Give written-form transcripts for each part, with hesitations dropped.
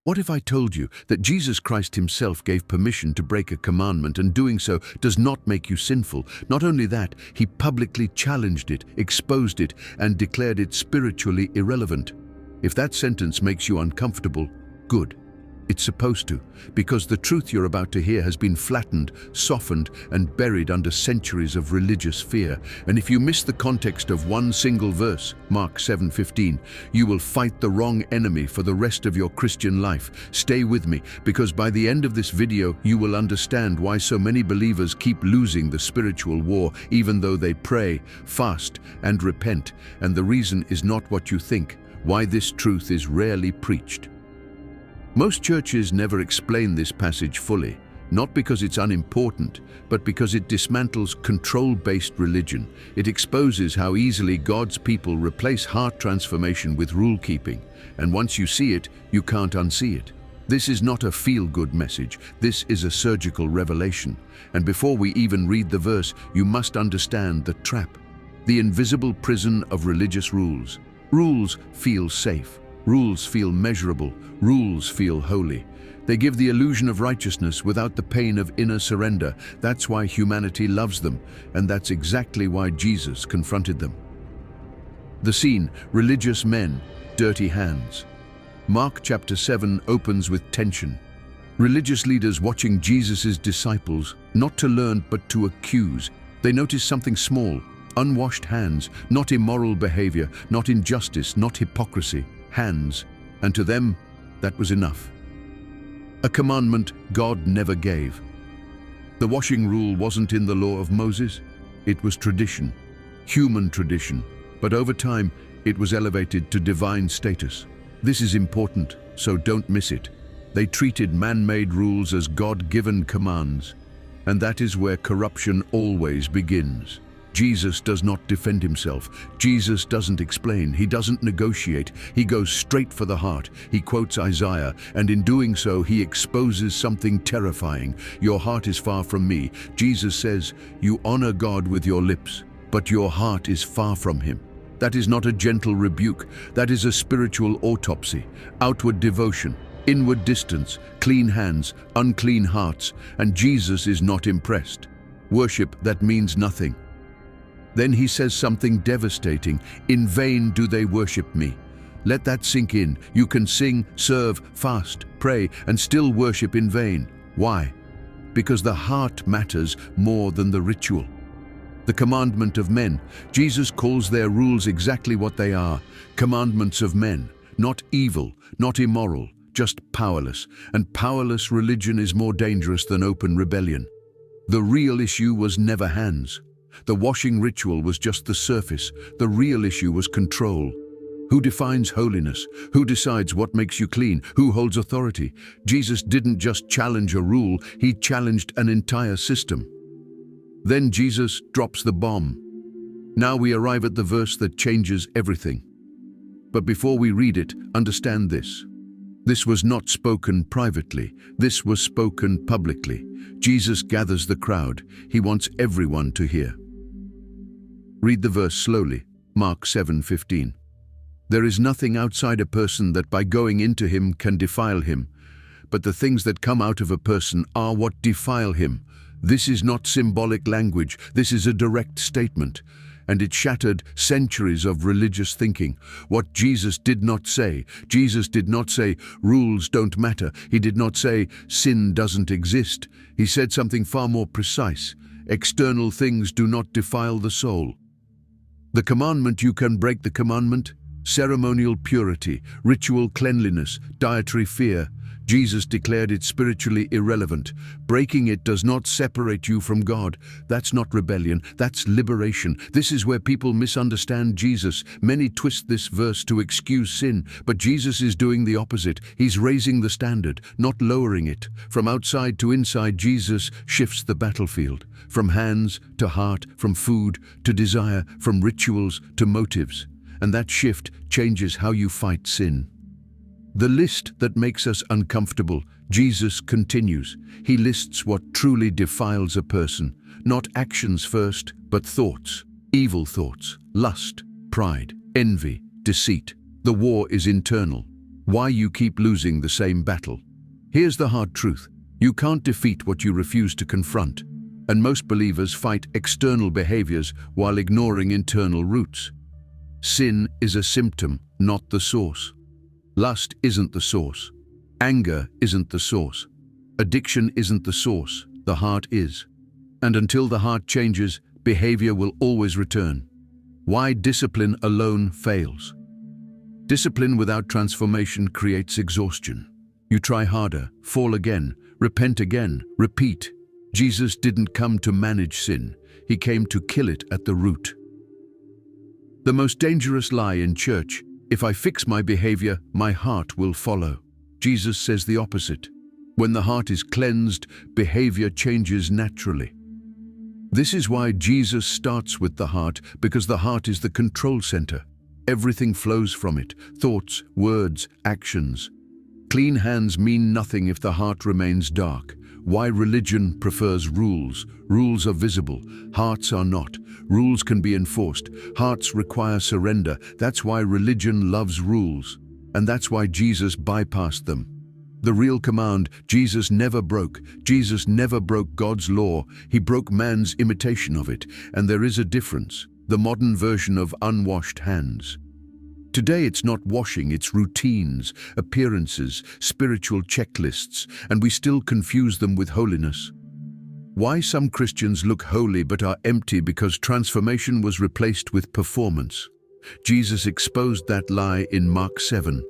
What if I told you that Jesus Christ himself gave permission to break a commandment, and doing so does not make you sinful? Not only that, he publicly challenged it, exposed it, and declared it spiritually irrelevant. If that sentence makes you uncomfortable, good. It's supposed to, because the truth you're about to hear has been flattened, softened, and buried under centuries of religious fear. And if you miss the context of one single verse, Mark 7:15, you will fight the wrong enemy for the rest of your Christian life. Stay with me, because by the end of this video, you will understand why so many believers keep losing the spiritual war, even though they pray, fast, and repent. And the reason is not what you think, why this truth is rarely preached. Most churches never explain this passage fully, not because it's unimportant, but because it dismantles control-based religion. It exposes how easily God's people replace heart transformation with rule-keeping, and once you see it, you can't unsee it. This is not a feel-good message, this is a surgical revelation. And before we even read the verse, you must understand the trap, the invisible prison of religious rules. Rules feel safe. Rules feel measurable. Rules feel holy. They give the illusion of righteousness without the pain of inner surrender. That's why humanity loves them, and that's exactly why Jesus confronted them. The scene: religious men, dirty hands. Mark chapter 7 opens with tension. Religious leaders watching Jesus' disciples, not to learn but to accuse. They notice something small: unwashed hands, not immoral behavior, not injustice, not hypocrisy. Hands, and to them, that was enough. A commandment God never gave. The washing rule wasn't in the law of Moses, it was tradition, human tradition, but over time it was elevated to divine status. This is important, so don't miss it. They treated man-made rules as God-given commands, and that is where corruption always begins. Jesus does not defend himself. Jesus doesn't explain. He doesn't negotiate. He goes straight for the heart. He quotes Isaiah, and in doing so, he exposes something terrifying. Your heart is far from me. Jesus says, you honor God with your lips, but your heart is far from him. That is not a gentle rebuke. That is a spiritual autopsy. Outward devotion, inward distance, clean hands, unclean hearts, and Jesus is not impressed. Worship that means nothing. Then he says something devastating. In vain do they worship me. Let that sink in. You can sing, serve, fast, pray, and still worship in vain. Why? Because the heart matters more than the ritual. The commandment of men. Jesus calls their rules exactly what they are. Commandments of men. Not evil, not immoral, just powerless. And powerless religion is more dangerous than open rebellion. The real issue was never hands. The washing ritual was just the surface. The real issue was control. Who defines holiness? Who decides what makes you clean? Who holds authority? Jesus didn't just challenge a rule, he challenged an entire system. Then Jesus drops the bomb. Now we arrive at the verse that changes everything. But before we read it, understand this. This was not spoken privately. This was spoken publicly. Jesus gathers the crowd. He wants everyone to hear. Read the verse slowly. Mark 7:15. There is nothing outside a person that by going into him can defile him, but the things that come out of a person are what defile him. This is not symbolic language. This is a direct statement. And it shattered centuries of religious thinking. What Jesus did not say. Jesus did not say, rules don't matter. He did not say, sin doesn't exist. He said something far more precise. External things do not defile the soul. The commandment, you can break the commandment. Ceremonial purity, ritual cleanliness, dietary fear. Jesus declared it spiritually irrelevant. Breaking it does not separate you from God. That's not rebellion, that's liberation. This is where people misunderstand Jesus. Many twist this verse to excuse sin, but Jesus is doing the opposite. He's raising the standard, not lowering it. From outside to inside, Jesus shifts the battlefield. From hands to heart, from food to desire, from rituals to motives. And that shift changes how you fight sin. The list that makes us uncomfortable, Jesus continues. He lists what truly defiles a person. Not actions first, but thoughts. Evil thoughts, lust, pride, envy, deceit. The war is internal. Why you keep losing the same battle. Here's the hard truth. You can't defeat what you refuse to confront. And most believers fight external behaviors while ignoring internal roots. Sin is a symptom, not the source. Lust isn't the source. Anger isn't the source. Addiction isn't the source. The heart is. And until the heart changes, behavior will always return. Why discipline alone fails. Discipline without transformation creates exhaustion. You try harder, fall again, repent again, repeat. Jesus didn't come to manage sin. He came to kill it at the root. The most dangerous lie in church: if I fix my behavior, my heart will follow. Jesus says the opposite. When the heart is cleansed, behavior changes naturally. This is why Jesus starts with the heart, because the heart is the control center. Everything flows from it: thoughts, words, actions. Clean hands mean nothing if the heart remains dark. Why religion prefers rules. Rules are visible, hearts are not. Rules can be enforced, hearts require surrender. That's why religion loves rules. And that's why Jesus bypassed them. The real command, Jesus never broke. Jesus never broke God's law. He broke man's imitation of it. And there is a difference. The modern version of unwashed hands. Today it's not washing, it's routines, appearances, spiritual checklists, and we still confuse them with holiness. Why some Christians look holy but are empty? Because transformation was replaced with performance. Jesus exposed that lie in Mark 7,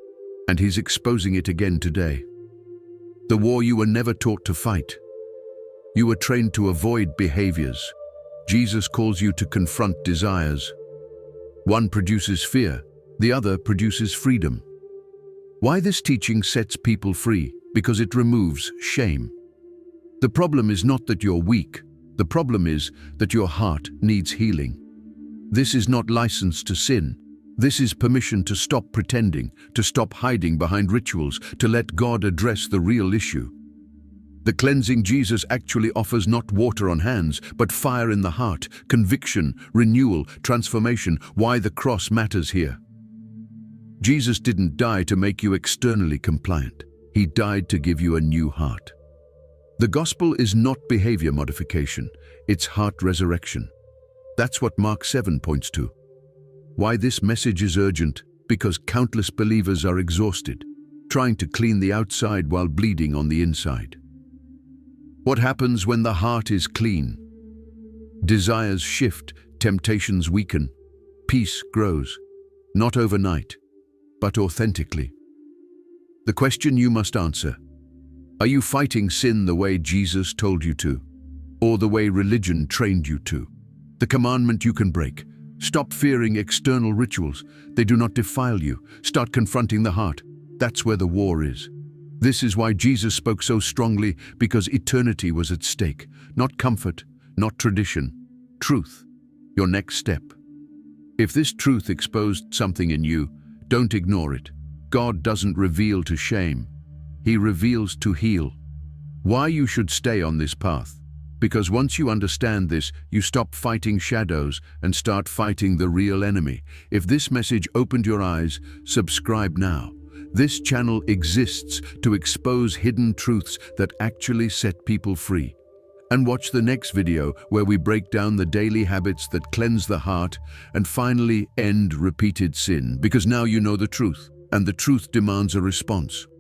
and he's exposing it again today. The war you were never taught to fight. You were trained to avoid behaviors. Jesus calls you to confront desires. One produces fear, the other produces freedom. Why this teaching sets people free? Because it removes shame. The problem is not that you're weak. The problem is that your heart needs healing. This is not license to sin. This is permission to stop pretending, to stop hiding behind rituals, to let God address the real issue. The cleansing Jesus actually offers not water on hands, but fire in the heart, conviction, renewal, transformation. Why the cross matters here. Jesus didn't die to make you externally compliant. He died to give you a new heart. The gospel is not behavior modification, it's heart resurrection. That's what Mark 7 points to. Why this message is urgent? Because countless believers are exhausted, trying to clean the outside while bleeding on the inside. What happens when the heart is clean? Desires shift, temptations weaken, peace grows, not overnight, but authentically. The question you must answer: are you fighting sin the way Jesus told you to, or the way religion trained you to? The commandment you can break. Stop fearing external rituals. They do not defile you. Start confronting the heart. That's where the war is. This is why Jesus spoke so strongly, because eternity was at stake. Not comfort, not tradition. Truth. Your next step. If this truth exposed something in you, don't ignore it. God doesn't reveal to shame. He reveals to heal. Why you should stay on this path? Because once you understand this, you stop fighting shadows and start fighting the real enemy. If this message opened your eyes, subscribe now. This channel exists to expose hidden truths that actually set people free. And watch the next video where we break down the daily habits that cleanse the heart and finally end repeated sin. Because now you know the truth, and the truth demands a response.